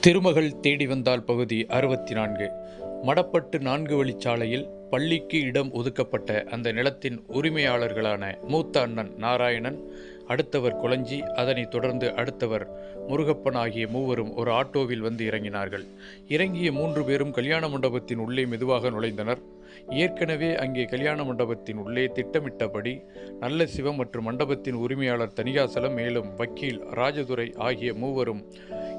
திருமகள் தேடி வந்தால் பகுதி 64. மடப்பட்டு 4 வழிச்சாலையில் பள்ளிக்கு இடம் ஒதுக்கப்பட்ட அந்த நிலத்தின் உரிமையாளர்களான மூத்த அண்ணன் நாராயணன், அடுத்தவர் கொளஞ்சி, அதனைத் தொடர்ந்து அடுத்தவர் முருகப்பன் ஆகிய மூவரும் ஒரு ஆட்டோவில் வந்து இறங்கினார்கள். இறங்கிய 3 பேரும் கல்யாண மண்டபத்தின் உள்ளே மெதுவாக நுழைந்தனர். ஏற்கனவே அங்கே கல்யாண மண்டபத்தின் உள்ளே திட்டமிட்டபடி நல்ல சிவம் மற்றும் மண்டபத்தின் உரிமையாளர் தணிகாசலம், மேலும் வக்கீல் ராஜதுரை ஆகிய மூவரும்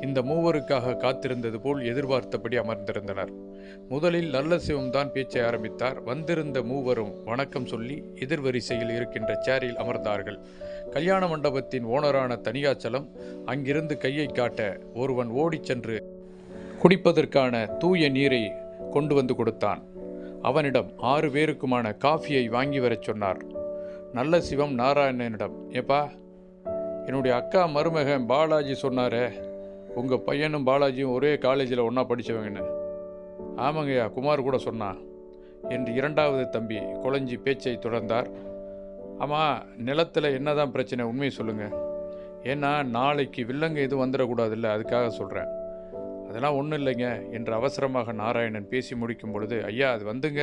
இந்த மூவருக்காக காத்திருந்தது போல் எதிர்பார்த்தபடி அமர்ந்திருந்தனர். முதலில் நல்ல சிவம்தான் பேச்சை ஆரம்பித்தார். வந்திருந்த மூவரும் வணக்கம் சொல்லி எதிர்வரிசையில் இருக்கின்ற சேரில் அமர்ந்தார்கள். கல்யாண மண்டபத்தின் ஓனரான தணிகாச்சலம் அங்கிருந்து கையை காட்ட ஒருவன் ஓடிச் சென்று குடிப்பதற்கான தூய நீரை கொண்டு வந்து கொடுத்தான். அவனிடம் 6 பேருக்குமான காஃபியை வாங்கி வரச் சொன்னார். நல்ல சிவம் நாராயணனிடம், ஏப்பா, என்னுடைய அக்கா மருமகன் பாலாஜி சொன்னாரே, உங்கள் பையனும் பாலாஜியும் ஒரே காலேஜில் ஒன்றா படித்தவங்கன்னு. ஆமாங்கய்யா, குமார் கூட சொன்னான் என்று இரண்டாவது தம்பி கொளஞ்சி பேச்சை தொடர்ந்தார். ஆமாம், நிலத்தில் என்னதான் பிரச்சனை, உண்மையை சொல்லுங்கள். ஏன்னா நாளைக்கு வில்லங்க எதுவும் வந்துடக்கூடாதுல்ல, அதுக்காக சொல்கிறேன். அதெல்லாம் ஒன்றும் இல்லைங்க என்று அவசரமாக நாராயணன் பேசி முடிக்கும் பொழுது, ஐயா அது வந்துங்க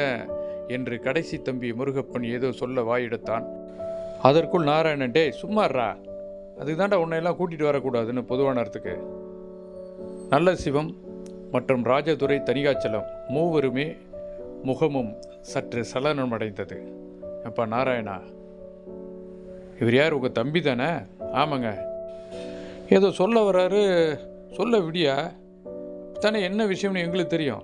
என்று கடைசி தம்பி முருகப்பன் ஏதோ சொல்ல வாயெடுத்தான். அதற்குள் நாராயணன், டே சும்மாறா, அதுக்கு தாண்டா உன்னையெல்லாம் கூட்டிகிட்டு வரக்கூடாதுன்னு பொதுவான இடத்துக்கு. நல்ல சிவம் மற்றும் ராஜதுரை தணிகாச்சலம் மூவருமே முகமும் சற்று சலனமடைந்தது. அப்பா நாராயணா, இவர் யார், உங்கள் தம்பி தானே? ஆமாங்க. ஏதோ சொல்ல வர்றாரு, சொல்ல விடியா தானே, என்ன விஷயம்னு எங்களுக்கு தெரியும்.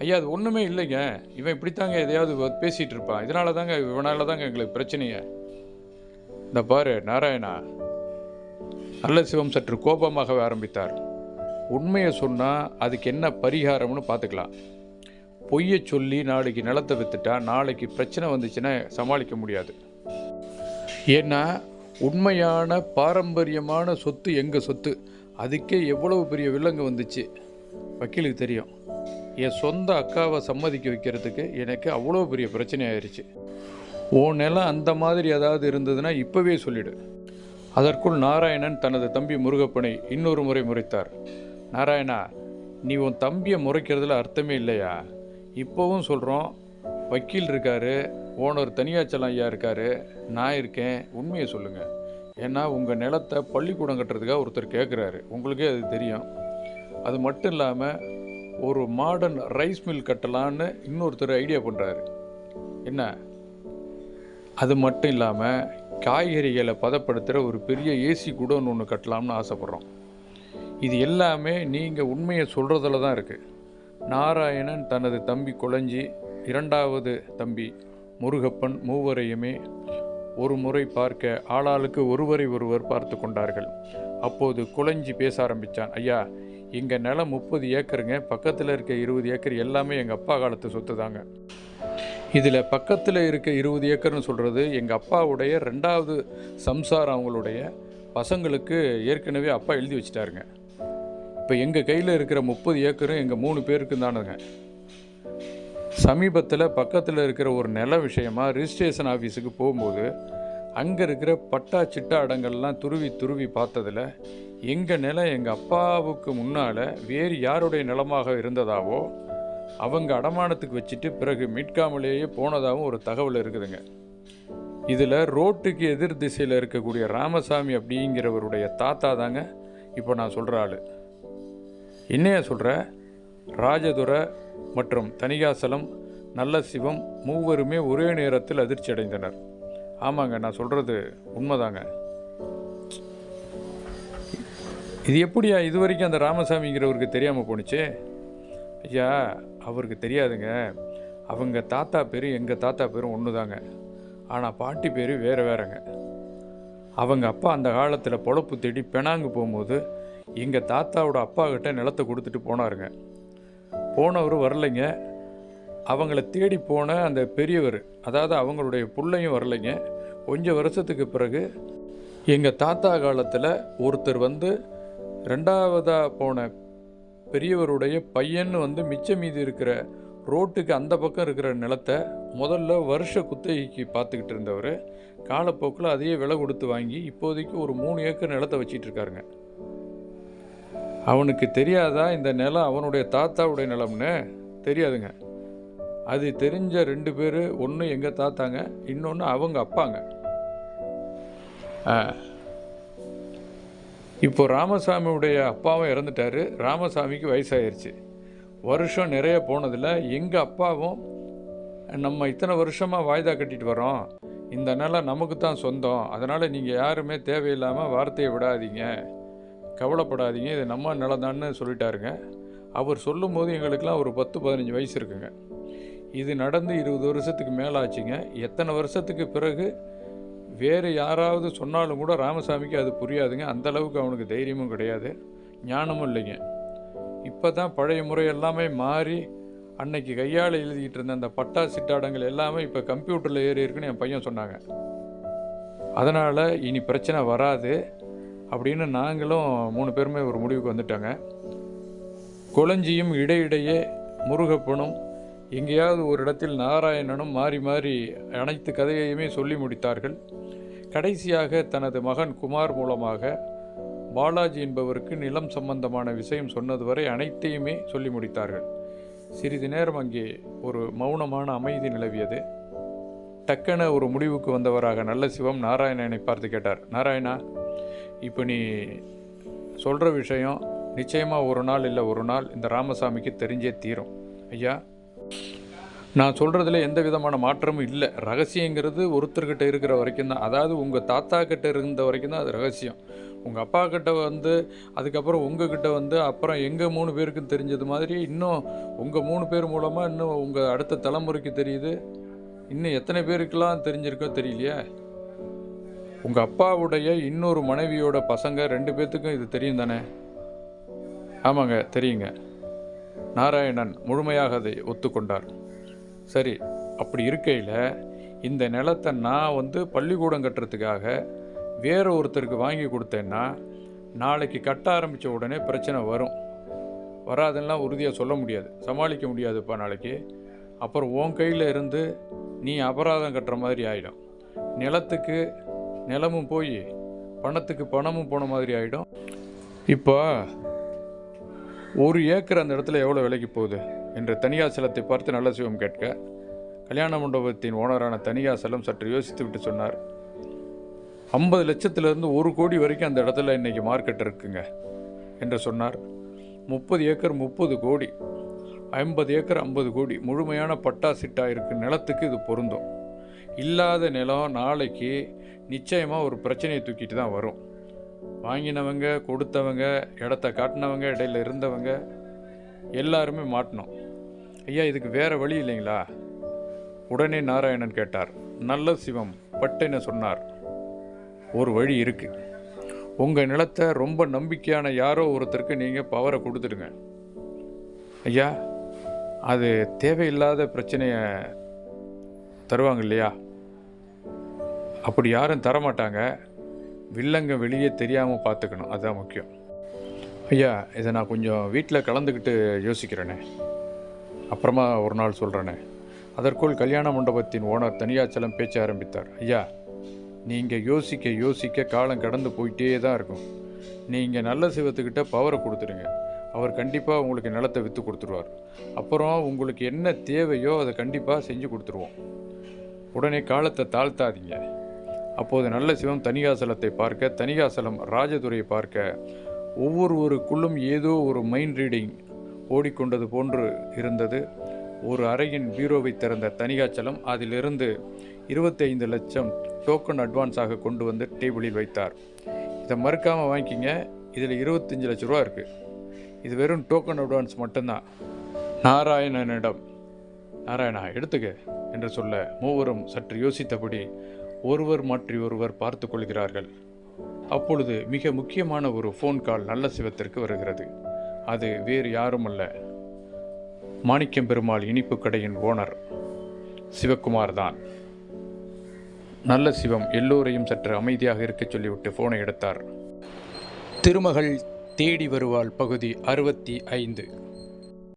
ஐயா அது ஒன்றுமே இல்லைங்க, இவன் இப்படித்தாங்க எதையாவது பேசிகிட்டு இருப்பான், இதனால தாங்க, இவனால தாங்க எங்களுக்கு பிரச்சனையே. இந்த பாரு நாராயணா, நல்ல சிவம் சற்று கோபமாகவே ஆரம்பித்தார். உண்மையை சொன்னால் அதுக்கு என்ன பரிகாரம்னு பார்த்துக்கலாம். பொய்யை சொல்லி நாளைக்கு நிலத்தை விற்றுட்டா நாளைக்கு பிரச்சனை வந்துச்சுன்னா சமாளிக்க முடியாது. ஏன்னா உண்மையான பாரம்பரியமான சொத்து எங்கள் சொத்து, அதுக்கே எவ்வளவு பெரிய வில்லங்கு வந்துச்சு வக்கீலுக்கு தெரியும். என் சொந்த அக்காவை சம்மதிக்க வைக்கிறதுக்கு எனக்கு அவ்வளோ பெரிய பிரச்சனை ஆயிடுச்சு. ஓ நிலம் அந்த மாதிரி ஏதாவது இருந்ததுன்னா இப்போவே சொல்லிவிடு. அதற்குள் நாராயணன் தனது தம்பி முருகப்பனை இன்னொரு முறை முறைத்தார். நாராயணா, நீ உன் தம்பியை முறைக்கிறதுல அர்த்தமே இல்லையா? இப்போவும் சொல்கிறோம், வக்கீல் இருக்கார், ஓனர் தனியாச்சலம் ஐயா இருக்கார், நான் இருக்கேன், உண்மையை சொல்லுங்கள். ஏன்னா உங்கள் நிலத்தை பள்ளிக்கூடம் கட்டுறதுக்காக ஒருத்தர் கேட்குறாரு, உங்களுக்கே அது தெரியும். அது மட்டும் இல்லாமல் ஒரு மாடர்ன் ரைஸ் மில் கட்டலான்னு இன்னொருத்தர் ஐடியா பண்ணுறாரு. என்ன, அது மட்டும் இல்லாமல் காய்கறிகளை பதப்படுத்துகிற ஒரு பெரிய ஏசி குடோன் ஒன்று கட்டலாம்னு ஆசைப்பட்றோம். இது எல்லாமே நீங்கள் உண்மையை சொல்கிறதுல தான் இருக்குது. நாராயணன் தனது தம்பி கொளஞ்சி, இரண்டாவது தம்பி முருகப்பன் மூவரையுமே ஒரு முறை பார்க்க ஆளாளுக்கு ஒருவரை ஒருவர் பார்த்து கொண்டார்கள். அப்போது கொளஞ்சி பேச ஆரம்பித்தான். ஐயா, எங்கள் நிலம் 30 ஏக்கருங்க, பக்கத்தில் இருக்க 20 ஏக்கர் எல்லாமே எங்கள் அப்பா காலத்து சொத்து தாங்க. இதில் பக்கத்தில் இருக்க 20 ஏக்கர்னு சொல்கிறது எங்கள் அப்பாவுடைய 2வது சம்சாரம், அவங்களுடைய பசங்களுக்கு ஏற்கனவே அப்பா எழுதி வச்சிட்டாருங்க. இப்போ எங்கள் கையில் இருக்கிற 30 ஏக்கரும் எங்கள் 3 பேருக்கு தானுங்க. சமீபத்தில் பக்கத்தில் இருக்கிற ஒரு நில விஷயமாக ரிஜிஸ்ட்ரேஷன் ஆஃபீஸுக்கு போகும்போது அங்கே இருக்கிற பட்டா சிட்டா அடங்கள்லாம் துருவி பார்த்ததில் எங்கள் நிலம் எங்கள் அப்பாவுக்கு முன்னால் வேறு யாருடைய நிலமாக இருந்ததாவோ அவங்க அடமானத்துக்கு வச்சுட்டு பிறகு மீட்காமலேயே போனதாகவும் ஒரு தகவல் இருக்குதுங்க. இதில் ரோட்டுக்கு எதிர் திசையில் இருக்கக்கூடிய ராமசாமி அப்படிங்கிறவருடைய தாத்தா தாங்க இப்போ நான் சொல்கிற ஆள். என்னையா சொல்கிற? ராஜதுரை மற்றும் தணிகாசலம், நல்ல சிவம் மூவருமே ஒரே நேரத்தில் அதிர்ச்சி அடைந்தனர். ஆமாங்க, நான் சொல்கிறது உண்மைதாங்க. இது எப்படியா இது வரைக்கும் அந்த ராமசாமிங்கிறவருக்கு தெரியாமல் போணுச்சு? ஐயா, அவருக்கு தெரியாதுங்க. அவங்க தாத்தா பேர் எங்கள் தாத்தா பேரும் ஒன்று தாங்க, ஆனால் பாட்டி பேர் வேறுங்க. அவங்க அப்பா அந்த காலத்தில் பொழப்பு தேடி பெனாங்கு போகும்போது எங்கள் தாத்தாவோட அப்பா கிட்ட நிலத்தை கொடுத்துட்டு போனாருங்க. போனவர் வரலைங்க. அவங்கள தேடி போன அந்த பெரியவர், அதாவது அவங்களுடைய பிள்ளையும் வரலைங்க. கொஞ்சம் வருஷத்துக்கு பிறகு எங்கள் தாத்தா காலத்தில் ஒருத்தர் வந்து 2வதாக போன பெரியவருடைய பையன்னு வந்து மிச்சம் மீதி இருக்கிற ரோட்டுக்கு அந்த பக்கம் இருக்கிற நிலத்தை முதல்ல வருஷ குத்தகைக்கு பார்த்துக்கிட்டு இருந்தவர் காலப்போக்கில் அதையே விலை கொடுத்து வாங்கி இப்போதைக்கு ஒரு 3 ஏக்கர் நிலத்தை வச்சிட்டு இருக்காருங்க. அவனுக்கு தெரியாதா இந்த நிலம் அவனுடைய தாத்தாவுடைய நிலம்னு? தெரியாதுங்க. அது தெரிஞ்ச 2 பேர், ஒன்று எங்கள் தாத்தாங்க, இன்னொன்று அவங்க அப்பாங்க. இப்போ ராமசாமியுடைய அப்பாவும் இறந்துட்டார். ராமசாமிக்கு வயசாயிருச்சு. வருஷம் நிறைய போனதில் எங்கள் அப்பாவும் நம்ம இத்தனை வருஷமாக வாய்தா கட்டிட்டு வரோம், இந்த நிலம் நமக்கு தான் சொந்தம், அதனால் நீங்கள் யாருமே தேவையில்லாமல் வார்த்தையை விடாதீங்க, கவலைப்படாதீங்க, இது நம்ம நிலம்தான்னு சொல்லிட்டாருங்க. அவர் சொல்லும் போது எங்களுக்கெல்லாம் ஒரு 10-15 வயசு இருக்குங்க. இது நடந்து 20 வருஷத்துக்கு மேலே ஆச்சுங்க. எத்தனை வருஷத்துக்கு பிறகு வேறு யாராவது சொன்னாலும் கூட ராமசாமிக்கு அது புரியாதுங்க. அந்தளவுக்கு அவனுக்கு தைரியமும் கிடையாது, ஞானமும் இல்லைங்க. இப்போ தான் பழைய முறை எல்லாமே மாறி அன்னைக்கு கையால் எழுதிக்கிட்டு இருந்த அந்த பட்டா சிட்டாடங்கள் எல்லாமே இப்போ கம்ப்யூட்டரில் ஏறி இருக்குன்னு என் பையன் சொன்னாங்க. அதனால் இனி பிரச்சனை வராது அப்படின்னு நாங்களும் 3 பேருமே ஒரு முடிவுக்கு வந்துட்டாங்க. கொளஞ்சியும் இடையிடையே முருகப்பனும் எங்கேயாவது ஒரு இடத்தில் நாராயணனும் மாறி மாறி அனைத்து கதையையுமே சொல்லி முடித்தார்கள். கடைசியாக தனது மகன் குமார் மூலமாக பாலாஜி என்பவருக்கு நிலம் சம்பந்தமான விஷயம் சொன்னது வரை அனைத்தையுமே சொல்லி முடித்தார்கள். சிறிது நேரம் அங்கே ஒரு மௌனமான அமைதி நிலவியது. டக்கென ஒரு முடிவுக்கு வந்தவராக நல்ல சிவம் நாராயணனை பார்த்து கேட்டார். நாராயணா, இப்போ நீ சொல்கிற விஷயம் நிச்சயமாக ஒரு நாள் இல்லை ஒரு நாள் இந்த ராமசாமிக்கு தெரிஞ்சே தீரும். ஐயா, நான் சொல்கிறதுல எந்த விதமான மாற்றமும் இல்லை. ரகசியங்கிறது ஒருத்தர்கிட்ட இருக்கிற வரைக்கும் தான். அதாவது உங்கள் தாத்தா கிட்ட இருந்த வரைக்கும் தான் அது ரகசியம். உங்கள் அப்பா கிட்ட வந்து அதுக்கப்புறம் உங்ககிட்ட வந்து அப்புறம் எங்கள் 3 பேருக்கும் தெரிஞ்சது மாதிரி இன்னும் உங்கள் 3 பேர் மூலமாக இன்னும் உங்கள் அடுத்த தலைமுறைக்கு தெரியுது. இன்னும் எத்தனை பேருக்கெல்லாம் தெரிஞ்சிருக்கோ தெரியலையே. உங்கள் அப்பாவுடைய இன்னொரு மனைவியோட பசங்க 2 பேர்த்துக்கும் இது தெரியும் தானே? ஆமாங்க, தெரியுங்க. நாராயணன் முழுமையாக அதை ஒத்துக்கொண்டார். சரி, அப்படி இருக்கையில் இந்த நிலத்தை நான் வந்து பள்ளிக்கூடம் கட்டுறதுக்காக வேறு ஒருத்தருக்கு வாங்கி கொடுத்தேன்னா நாளைக்கு கட்ட ஆரம்பித்த உடனே பிரச்சனை வரும். வராதெல்லாம் உறுதியாக சொல்ல முடியாது, சமாளிக்க முடியாதுப்பா நாளைக்கு. அப்புறம் உன் கையில் இருந்து நீ அபராதம் கட்டுற மாதிரி ஆகிடும். நிலத்துக்கு நிலமும் போய் பணத்துக்கு பணமும் போன மாதிரி ஆகிடும். இப்போ 1 ஏக்கர் அந்த இடத்துல எவ்வளோ விலைக்கு போகுது என்று தனியாசலத்தை பார்த்து நல்ல சிவம் கேட்க, கல்யாண மண்டபத்தின் ஓனரான தனியாசலம் சற்று யோசித்து விட்டு சொன்னார். 50 லட்சத்திலிருந்து 1 கோடி வரைக்கும் அந்த இடத்துல இன்றைக்கி மார்க்கெட் இருக்குங்க என்று சொன்னார். 30 ஏக்கர் 30 கோடி, 50 ஏக்கர் 50 கோடி, முழுமையான பட்டா சிட்டா இருக்கு நிலத்துக்கு இது பொருந்தும். இல்லாத நிலம் நாளைக்கு நிச்சயமாக ஒரு பிரச்சனையை தூக்கிட்டு தான் வரும். வாங்கினவங்க, கொடுத்தவங்க, இடத்த காட்டினவங்க, இடையில இருந்தவங்க எல்லாருமே மாட்டணும். ஐயா, இதுக்கு வேறு வழி இல்லைங்களா? உடனே நாராயணன் கேட்டார். நல்ல சிவம் பட்டென சொன்னார். ஒரு வழி இருக்குது. உங்கள் நிலத்தை ரொம்ப நம்பிக்கையான யாரோ ஒருத்தருக்கு நீங்கள் பவரை கொடுத்துடுங்க. ஐயா, அது தேவையில்லாத பிரச்சனையை தருவாங்க இல்லையா? அப்படி யாரும் தரமாட்டாங்க. வில்லங்க வெளியே தெரியாமல் பார்த்துக்கணும், அதுதான் முக்கியம். ஐயா, இதை நான் கொஞ்சம் வீட்டில் கலந்துக்கிட்டு யோசிக்கிறேனே, அப்புறமா ஒரு நாள் சொல்கிறேனே. அதற்குள் கல்யாண மண்டபத்தின் ஓனர் தனியாச்சலம் பேச்ச ஆரம்பித்தார். ஐயா, நீங்கள் யோசிக்க யோசிக்க காலம் கடந்து போயிட்டே தான் இருக்கும். நீங்கள் நல்ல சிவத்துக்கிட்ட பவரை கொடுத்துடுங்க. அவர் கண்டிப்பாக உங்களுக்கு நிலத்தை விற்று கொடுத்துருவார். அப்புறம் உங்களுக்கு என்ன தேவையோ அதை கண்டிப்பாக செஞ்சு கொடுத்துருவோம். உடனே காலத்தை தாழ்த்தாதீங்க. அப்போது நல்ல சிவம் தனிகாசலத்தை பார்க்க, தனிகாசலம் ராஜதுரையை பார்க்க, ஒவ்வொருவருக்குள்ளும் ஏதோ ஒரு மைண்ட் ரீடிங் ஓடிக்கொண்டது போன்று இருந்தது. ஒரு அறையின் பீரோவை திறந்த தனிகாச்சலம் அதிலிருந்து 25 லட்சம் டோக்கன் அட்வான்ஸாக கொண்டு வந்து டேபிளில் வைத்தார். இதை மறுக்காமல் வாங்கிக்கிங்க, இதில் 25 லட்ச ரூபா இருக்குது. இது வெறும் டோக்கன் அட்வான்ஸ் மட்டும்தான். நாராயணனிடம், நாராயணா எடுத்துக்க என்று சொல்ல மூவரும் சற்று யோசித்தபடி ஒருவர் மாற்றி ஒருவர் பார்த்து கொள்கிறார்கள். அப்பொழுது மிக முக்கியமான ஒரு ஃபோன் கால் நல்ல சிவத்திற்கு வருகிறது. அது வேறு யாரும் அல்ல, மாணிக்கம் பெருமாள் இனிப்பு கடையின் ஓனர் சிவக்குமார் தான். நல்ல சிவம் எல்லோரையும் சற்று அமைதியாக இருக்கச் சொல்லிவிட்டு ஃபோனை எடுத்தார். திருமகள் தேடி வருவாள் பகுதி 65.